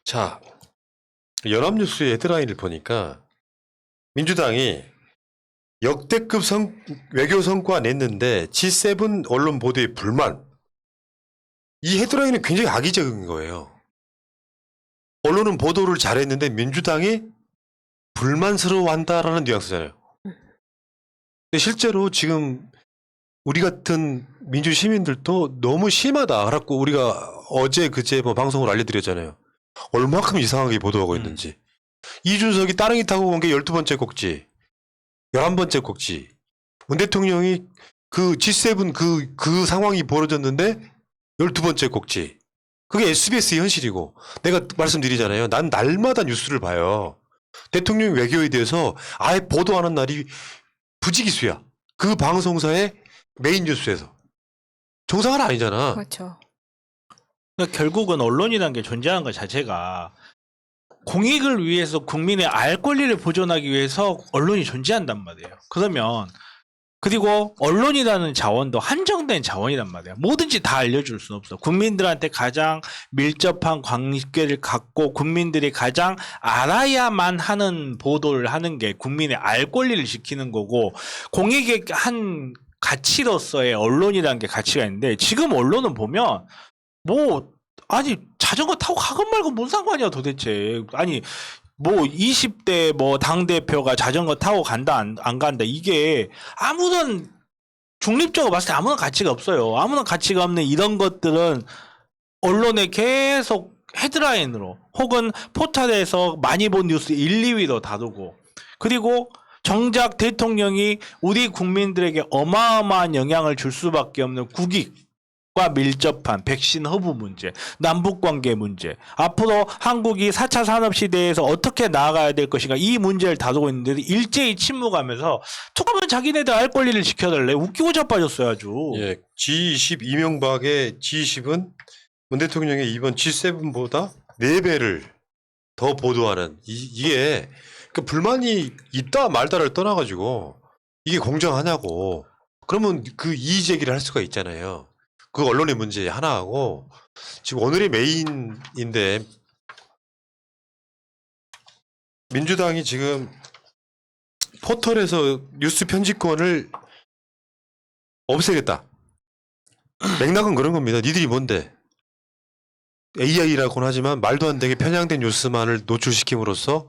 자, 연합뉴스의 헤드라인을 보니까 민주당이 역대급 외교 성과 냈는데 G7 언론 보도에 불만. 이 헤드라인은 굉장히 악의적인 거예요. 언론은 보도를 잘했는데 민주당이 불만스러워한다라는 뉘앙스잖아요. 근데 실제로 지금 우리 같은 민주 시민들도 너무 심하다. 그래갖고 우리가 어제 그제 뭐 방송을 알려드렸잖아요. 얼마큼 이상하게 보도하고 있는지. 이준석이 따릉이 타고 간 게 12번째 꼭지, 11번째 꼭지. 문 대통령이 그 G7 그 상황이 벌어졌는데 12번째 꼭지. 그게 SBS 현실이고, 내가 말씀드리잖아요. 난 날마다 뉴스를 봐요. 대통령 외교에 대해서 아예 보도하는 날이 부지기수야. 그 방송사의 메인 뉴스에서. 정상은 아니잖아. 그렇죠. 그러니까 결국은 언론이라는 게 존재하는 것 자체가 공익을 위해서 국민의 알 권리를 보존하기 위해서 언론이 존재한단 말이에요. 그러면 그리고 언론이라는 자원도 한정된 자원이란 말이에요. 뭐든지 다 알려줄 수는 없어. 국민들한테 가장 밀접한 관계를 갖고 국민들이 가장 알아야만 하는 보도를 하는 게 국민의 알 권리를 지키는 거고, 공익의 한 가치로서의 언론이라는 게 가치가 있는데, 지금 언론은 보면 뭐 아니 자전거 타고 가건 말건 뭔 상관이야 도대체. 아니 뭐 20대 뭐 당대표가 자전거 타고 간다 안 간다, 이게 아무런 중립적으로 봤을 때 아무런 가치가 없어요. 아무런 가치가 없는 이런 것들은 언론에 계속 헤드라인으로 혹은 포털에서 많이 본 뉴스 1, 2위로 다루고, 그리고 정작 대통령이 우리 국민들에게 어마어마한 영향을 줄 수밖에 없는 국익과 밀접한 백신 허브 문제, 남북관계 문제, 앞으로 한국이 4차 산업시대에서 어떻게 나아가야 될 것인가, 이 문제를 다루고 있는데 일제히 침묵하면서 툭하면 자기네들 알 권리를 지켜달래. 웃기고 자빠졌어요 아주. 예, G20 이명박의 G20은 문 대통령의 이번 G7보다 4배를 더 보도하는 이게 그 불만이 있다 말다를 떠나가지고 이게 공정하냐고. 그러면 그 이의 제기를 할 수가 있잖아요. 그 언론의 문제 하나하고 지금 오늘의 메인인데, 민주당이 지금 포털에서 뉴스 편집권을 없애겠다. 맥락은 그런 겁니다. 니들이 뭔데? AI라고는 하지만 말도 안 되게 편향된 뉴스만을 노출시킴으로써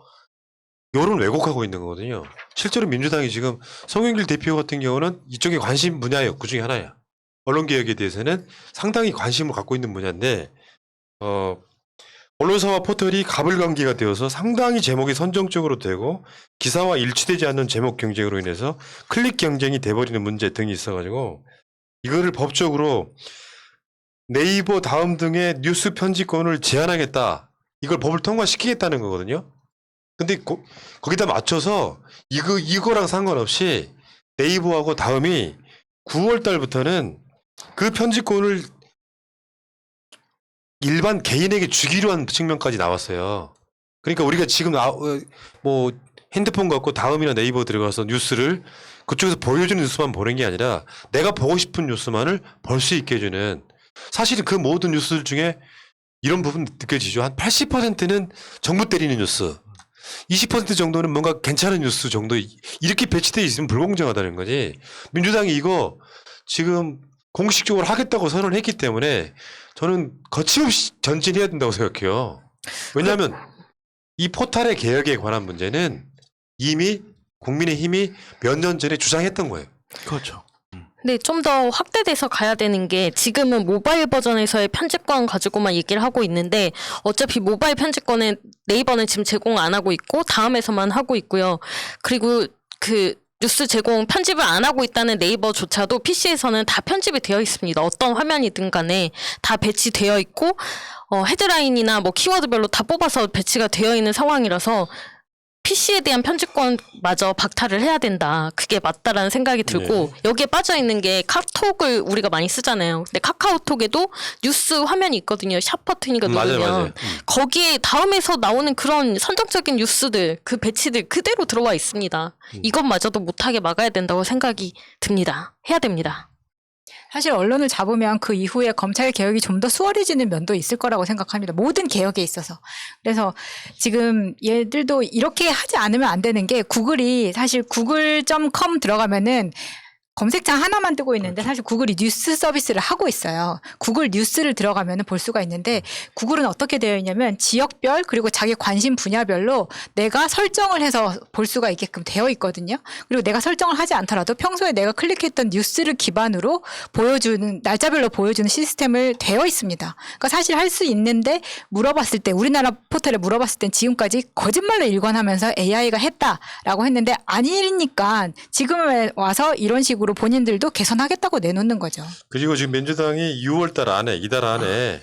여론을 왜곡하고 있는 거거든요. 실제로 민주당이 지금 송영길 대표 같은 경우는 이쪽에 관심 분야예요. 그 중에 하나야. 언론개혁에 대해서는 상당히 관심을 갖고 있는 분야인데, 언론사와 포털이 가불관계가 되어서 상당히 제목이 선정적으로 되고 기사와 일치되지 않는 제목 경쟁으로 인해서 클릭 경쟁이 돼버리는 문제 등이 있어가지고, 이거를 법적으로 네이버, 다음 등의 뉴스 편집권을 제한하겠다. 이걸 법을 통과시키겠다는 거거든요. 근데 거기다 맞춰서 이거랑 상관없이 네이버하고 다음이 9월 달부터는 그 편집권을 일반 개인에게 주기로 한 측면까지 나왔어요. 그러니까 우리가 지금 뭐 핸드폰 갖고 다음이나 네이버 들어가서 뉴스를 그쪽에서 보여주는 뉴스만 보는 게 아니라 내가 보고 싶은 뉴스만을 볼 수 있게 해주는, 사실은 그 모든 뉴스들 중에 이런 부분 느껴지죠. 한 80%는 정부 때리는 뉴스, 20% 정도는 뭔가 괜찮은 뉴스 정도, 이렇게 배치되어 있으면 불공정하다는 거지. 민주당이 이거 지금 공식적으로 하겠다고 선언을 했기 때문에 저는 거침없이 전진해야 된다고 생각해요. 왜냐하면 이 포털의 개혁에 관한 문제는 이미 국민의힘이 몇 년 전에 주장했던 거예요. 그렇죠. 근데 좀 더 확대돼서 가야 되는 게, 지금은 모바일 버전에서의 편집권 가지고만 얘기를 하고 있는데 어차피 모바일 편집권은 네이버는 지금 제공 안 하고 있고 다음에서만 하고 있고요. 그리고 그 뉴스 제공 편집을 안 하고 있다는 네이버조차도 PC에서는 다 편집이 되어 있습니다. 어떤 화면이든 간에 다 배치되어 있고 헤드라인이나 뭐 키워드별로 다 뽑아서 배치가 되어 있는 상황이라서 PC에 대한 편집권마저 박탈을 해야 된다. 그게 맞다라는 생각이 들고, 여기에 빠져있는 게 카톡을 우리가 많이 쓰잖아요. 근데 카카오톡에도 뉴스 화면이 있거든요. 샵 버튼이가 누르면. 맞아요. 거기에 다음에서 나오는 그런 선정적인 뉴스들, 그 배치들 그대로 들어와 있습니다. 이것마저도 못하게 막아야 된다고 생각이 듭니다. 해야 됩니다. 사실 언론을 잡으면 그 이후에 검찰 개혁이 좀 더 수월해지는 면도 있을 거라고 생각합니다. 모든 개혁에 있어서. 그래서 지금 얘들도 이렇게 하지 않으면 안 되는 게 구글이 사실 google.com 들어가면은 검색창 하나만 뜨고 있는데 사실 구글이 뉴스 서비스를 하고 있어요. 구글 뉴스를 들어가면 볼 수가 있는데 구글은 어떻게 되어 있냐면 지역별 그리고 자기 관심 분야별로 내가 설정을 해서 볼 수가 있게끔 되어 있거든요. 그리고 내가 설정을 하지 않더라도 평소에 내가 클릭했던 뉴스를 기반으로 보여주는 날짜별로 보여주는 시스템을 되어 있습니다. 그러니까 사실 할 수 있는데 물어봤을 때 우리나라 포털에 물어봤을 땐 지금까지 거짓말로 일관하면서 AI가 했다라고 했는데 아니니까 지금 와서 이런 식으로 본인들도 개선하겠다고 내놓는 거죠. 그리고 지금 민주당이 6월달 안에 이달 안에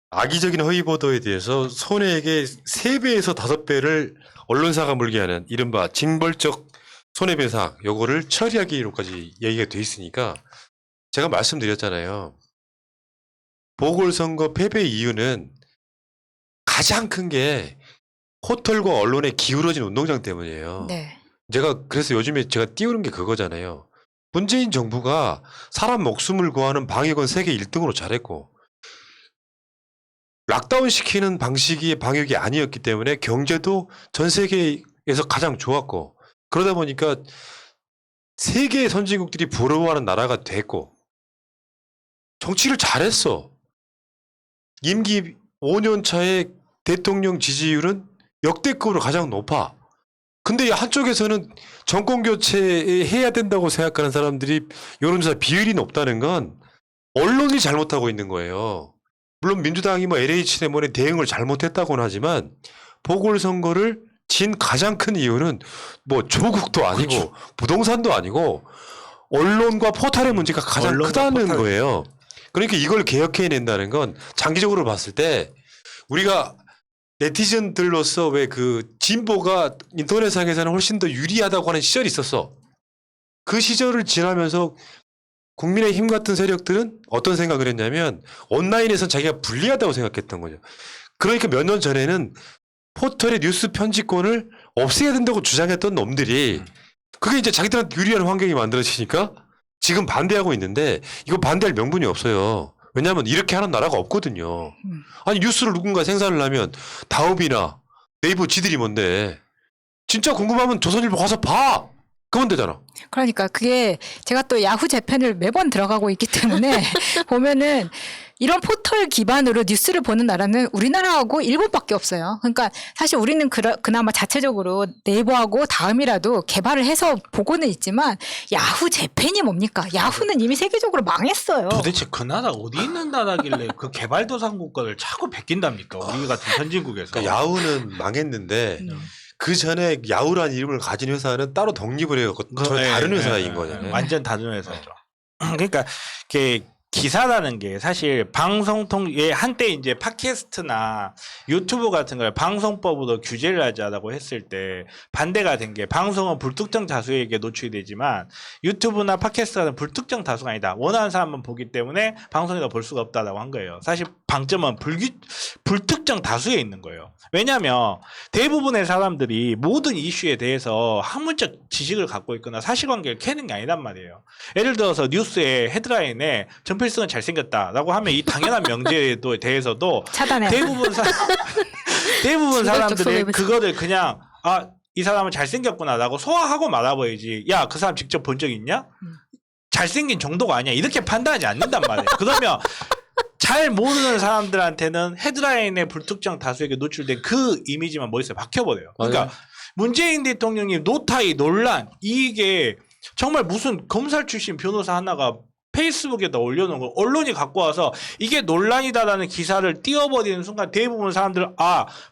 악의적인 허위 보도에 대해서 손해액의 3배에서 5배를 언론사가 물게 하는 이른바 징벌적 손해배상 요거를 처리하기로까지 얘기가 돼 있으니까 제가 말씀드렸잖아요. 보궐선거 패배 이유는 가장 큰 게 포털과 언론에 기울어진 운동장 때문이에요. 네. 제가 그래서 요즘에 제가 띄우는 게 그거잖아요. 문재인 정부가 사람 목숨을 구하는 방역은 세계 1등으로 잘했고 락다운 시키는 방식이 방역이 아니었기 때문에 경제도 전 세계에서 가장 좋았고 그러다 보니까 세계 선진국들이 부러워하는 나라가 됐고 정치를 잘했어. 임기 5년 차의 대통령 지지율은 역대급으로 가장 높아. 근데 한쪽에서는 정권 교체해야 된다고 생각하는 사람들이 여론조사 비율이 높다는 건 언론이 잘못하고 있는 거예요. 물론 민주당이 뭐 LH 때문에 대응을 잘못했다고는 하지만 보궐선거를 진 가장 큰 이유는 뭐 조국도 아니고 그렇죠. 부동산도 아니고 언론과 포털의 문제가 가장 언론과 크다는 포털. 거예요. 그러니까 이걸 개혁해낸다는 건 장기적으로 봤을 때 우리가 네티즌들로서 왜 그 진보가 인터넷상에서는 훨씬 더 유리하다고 하는 시절이 있었어. 그 시절을 지나면서 국민의힘 같은 세력들은 어떤 생각을 했냐면 온라인에선 자기가 불리하다고 생각했던 거죠. 그러니까 몇 년 전에는 포털의 뉴스 편집권을 없애야 된다고 주장했던 놈들이 그게 이제 자기들한테 유리한 환경이 만들어지니까 지금 반대하고 있는데 이거 반대할 명분이 없어요. 왜냐하면 이렇게 하는 나라가 없거든요. 아니 뉴스를 누군가 생산을 하면 다음이나 네이버 지들이 뭔데 진짜 궁금하면 조선일보 가서 봐. 그러면 되잖아. 그러니까 그게 제가 또 야후 재팬을 매번 들어가고 있기 때문에 보면은 이런 포털 기반으로 뉴스를 보는 나라는 우리나라하고 일본밖에 없어요. 그러니까 사실 우리는 그나마 자체적으로 네이버하고 다음이라도 개발을 해서 보고는 있지만 야후 재팬이 뭡니까? 야후는 이미 세계적으로 망했어요. 도대체 그 나라 어디 있는 나라길래 그 개발도상국 거를 자꾸 베낀답니까? 우리 같은 선진국에서. 그러니까 야후는 망했는데 그 전에 야후라는 이름을 가진 회사는 따로 독립을 해요. 저 다른 회사인 거잖아요. 완전 다른 회사죠. 그러니까 이게 기사라는 게 사실 방송통 한때 이제 팟캐스트나 유튜브 같은 걸 방송법으로 규제를 하자라고 했을 때 반대가 된 게 방송은 불특정 다수에게 노출이 되지만 유튜브나 팟캐스트는 불특정 다수가 아니다. 원하는 사람만 보기 때문에 방송에서 볼 수가 없다라고 한 거예요. 사실 방점은 불특정 다수에 있는 거예요. 왜냐하면 대부분의 사람들이 모든 이슈에 대해서 학문적 지식을 갖고 있거나 사실관계를 캐는 게 아니란 말이에요. 예를 들어서 뉴스의 헤드라인에 전필승은 잘생겼다라고 하면 이 당연한 명제에 대해서도 차단해. 대부분 지각적 사람들이 손해배상. 그거를 그냥 이 사람은 잘생겼구나라고 소화하고 말아버리지. 야, 그 사람 직접 본 적 있냐? 잘생긴 정도가 아니야. 이렇게 판단하지 않는단 말이에요. 그러면 잘 모르는 사람들한테는 헤드라인에 불특정 다수에게 노출된 그 이미지만 머릿속에 박혀버려요. 그러니까 맞아요. 문재인 대통령이 노타이 논란 이게 정말 무슨 검찰 출신 변호사 하나가 페이스북에다 올려놓은 걸 언론이 갖고 와서 이게 논란이다라는 기사를 띄워버리는 순간 대부분 사람들은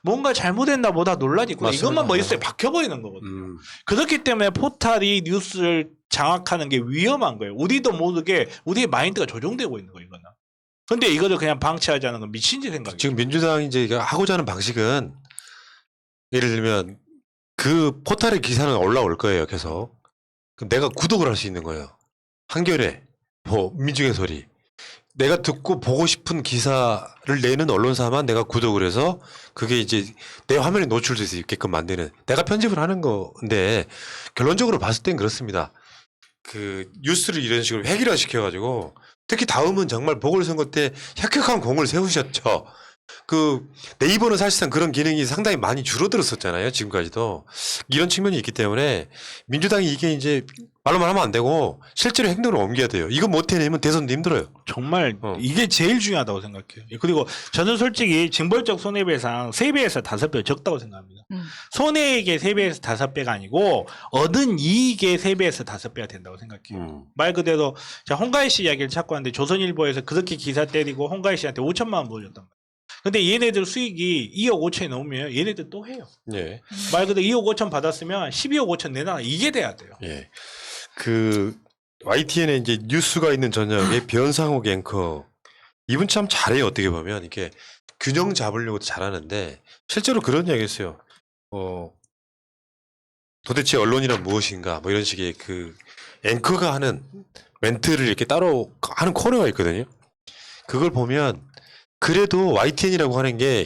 뭔가 잘못했나 보다 논란이 있구나. 맞습니다. 이것만 머릿속에 박혀버리는 거거든요. 그렇기 때문에 포탈이 뉴스를 장악하는 게 위험한 거예요. 우리도 모르게 우리의 마인드가 조종되고 있는 거예요. 이거는. 근데 이거를 그냥 방치하자는 건 미친지 생각이에요. 지금 민주당이 이제 하고자 하는 방식은 예를 들면 그 포털의 기사는 올라올 거예요. 계속. 그럼 내가 구독을 할 수 있는 거예요. 한겨레, 뭐 민중의 소리. 내가 듣고 보고 싶은 기사를 내는 언론사만 내가 구독을 해서 그게 이제 내 화면에 노출될 수 있게끔 만드는 내가 편집을 하는 건데 결론적으로 봤을 땐 그렇습니다. 그 뉴스를 이런 식으로 획일화 시켜가지고 특히 다음은 정말 보궐선거 때 혁혁한 공을 세우셨죠. 그 네이버는 사실상 그런 기능이 상당히 많이 줄어들었었잖아요. 지금까지도. 이런 측면이 있기 때문에 민주당이 이게 이제 말로만 하면 안 되고 실제로 행동으로 옮겨야 돼요. 이거 못 해내면 대선도 힘들어요. 정말 이게 제일 중요하다고 생각해요. 그리고 저는 솔직히 징벌적 손해배상 3배에서 5배 적다고 생각합니다. 손해액의 3배에서 5배가 아니고 얻은 이익의 3배에서 5배가 된다고 생각해요. 말 그대로 제가 홍가희 씨 이야기를 찾고 왔는데 조선일보에서 그렇게 기사 때리고 홍가희 씨한테 5천만 원 보여줬단 말이에요. 근데 얘네들 수익이 2억 5천이 넘으면 얘네들 또 해요. 예. 말 그대로 2억 5천 받았으면 12억 5천 내놔. 이게 돼야 돼요. 예. 그 YTN에 이제 뉴스가 있는 저녁에 변상욱 앵커 이분 참 잘해요. 어떻게 보면 이렇게 균형 잡으려고 잘하는데 실제로 그런 이야기 했어요. 도대체 언론이란 무엇인가 뭐 이런 식의 그 앵커가 하는 멘트를 이렇게 따로 하는 코너가 있거든요. 그걸 보면 그래도 YTN이라고 하는 게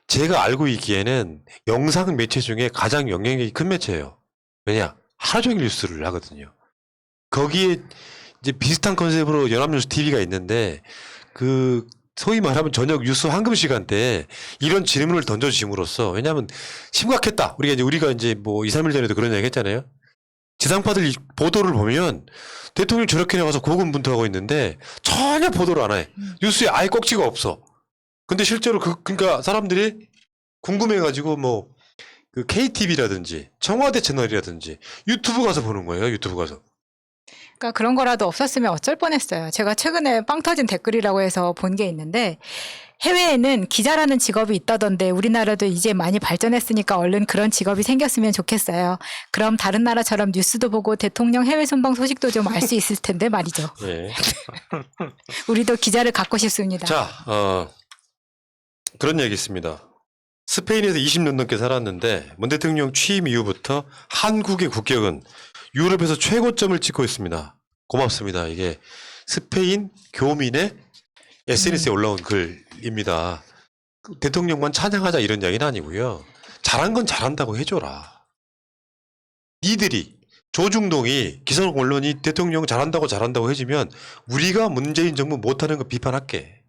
제가 알고 있기에는 영상 매체 중에 가장 영향력이 큰 매체예요. 왜냐? 하루 종일 뉴스를 하거든요. 거기에 이제 비슷한 컨셉으로 연합뉴스 TV가 있는데 그 소위 말하면 저녁 뉴스 황금 시간대에 이런 질문을 던져줌으로써 왜냐하면 심각했다. 우리가 이제 뭐 2, 3일 전에도 그런 얘기 했잖아요. 지상파들 보도를 보면 대통령이 저렇게 나가서 고군분투하고 있는데 전혀 보도를 안 해. 뉴스에 아예 꼭지가 없어. 근데 실제로 그러니까 사람들이 궁금해가지고 뭐 그 KTV라든지 청와대 채널이라든지 유튜브 가서 보는 거예요. 유튜브 가서. 그러니까 그런 거라도 없었으면 어쩔 뻔했어요. 제가 최근에 빵 터진 댓글이라고 해서 본 게 있는데 해외에는 기자라는 직업이 있다던데 우리나라도 이제 많이 발전했으니까 얼른 그런 직업이 생겼으면 좋겠어요. 그럼 다른 나라처럼 뉴스도 보고 대통령 해외 순방 소식도 좀 알 수 있을 텐데 말이죠. 예. 우리도 기자를 갖고 싶습니다. 자, 그런 얘기 있습니다. 스페인에서 20년 넘게 살았는데 문 대통령 취임 이후부터 한국의 국격은 유럽에서 최고점을 찍고 있습니다. 고맙습니다. 이게 스페인 교민의 SNS에 올라온 글입니다. 대통령만 찬양하자 이런 이야기는 아니고요. 잘한 건 잘한다고 해줘라. 니들이 조중동이 기성 언론이 대통령 잘한다고 해주면 우리가 문재인 정부 못하는 거 비판할게.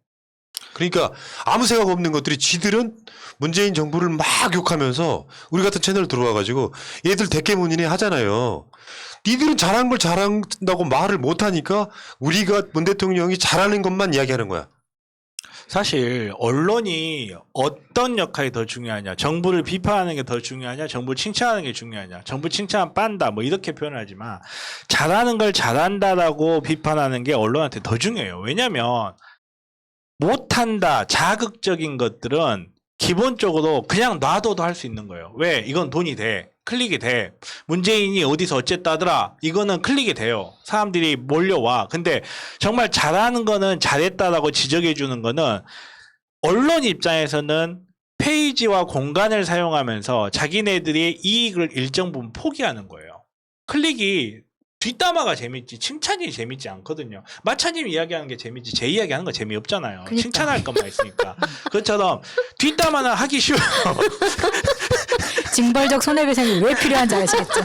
그러니까 아무 생각 없는 것들이 지들은 문재인 정부를 막 욕하면서 우리 같은 채널 들어와가지고 얘들 대깨문이네 하잖아요. 니들은 잘한 걸 잘한다고 말을 못하니까 우리가 문 대통령이 잘하는 것만 이야기하는 거야. 사실 언론이 어떤 역할이 더 중요하냐, 정부를 비판하는 게 더 중요하냐, 정부를 칭찬하는 게 중요하냐, 정부 칭찬 빤다 뭐 이렇게 표현하지만 잘하는 걸 잘한다라고 비판하는 게 언론한테 더 중요해요. 왜냐하면 못한다, 자극적인 것들은 기본적으로 그냥 놔둬도 할 수 있는 거예요. 왜? 이건 돈이 돼. 클릭이 돼. 문재인이 어디서 어쨌다더라. 이거는 클릭이 돼요. 사람들이 몰려와. 근데 정말 잘하는 거는 잘했다라고 지적해 주는 거는 언론 입장에서는 페이지와 공간을 사용하면서 자기네들의 이익을 일정 부분 포기하는 거예요. 클릭이 뒷담화가 재밌지 칭찬이 재밌지 않거든요. 마차님 이야기하는 게 재밌지 제 이야기하는 거 재미없잖아요. 그러니까. 칭찬할 것만 있으니까. 그것처럼 뒷담화는 하기 쉬워요. 징벌적 손해배상이 왜 필요한지 아시겠죠?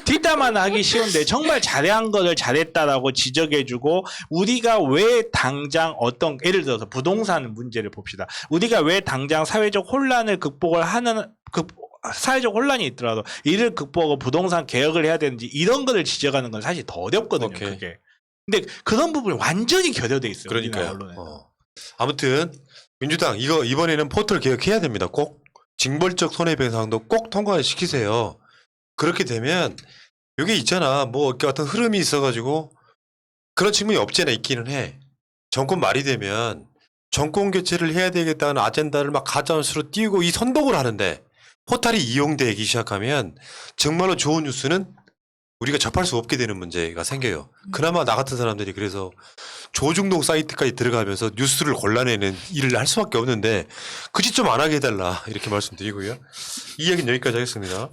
뒷담화는 하기 쉬운데 정말 잘한 거를 잘했다라고 지적해주고 우리가 왜 당장 어떤 예를 들어서 부동산 문제를 봅시다. 우리가 왜 당장 사회적 혼란을 극복을 하는 사회적 혼란이 있더라도 이를 극복하고 부동산 개혁을 해야 되는지 이런 거를 지적하는 건 사실 더 어렵거든요. 오케이. 그게. 근데 그런 부분이 완전히 결여돼 있어요. 그러니까요. 언론에. 아무튼 민주당 이거 이번에는 포털 개혁해야 됩니다. 꼭 징벌적 손해배상도 꼭 통과시키세요. 그렇게 되면 이게 있잖아. 뭐 이렇게 어떤 흐름이 있어가지고 그런 측면이 없지 않아 있기는 해. 정권 말이 되면 정권 교체를 해야 되겠다는 아젠다를 막 가짜뉴스로 띄우고 이 선동을 하는데 포털이 이용되기 시작하면 정말로 좋은 뉴스는 우리가 접할 수 없게 되는 문제가 생겨요. 그나마 나 같은 사람들이 그래서 조중동 사이트까지 들어가면서 뉴스를 골라내는 일을 할 수밖에 없는데 그 짓 좀 안 하게 해달라 이렇게 말씀드리고요. 이 얘기는 여기까지 하겠습니다.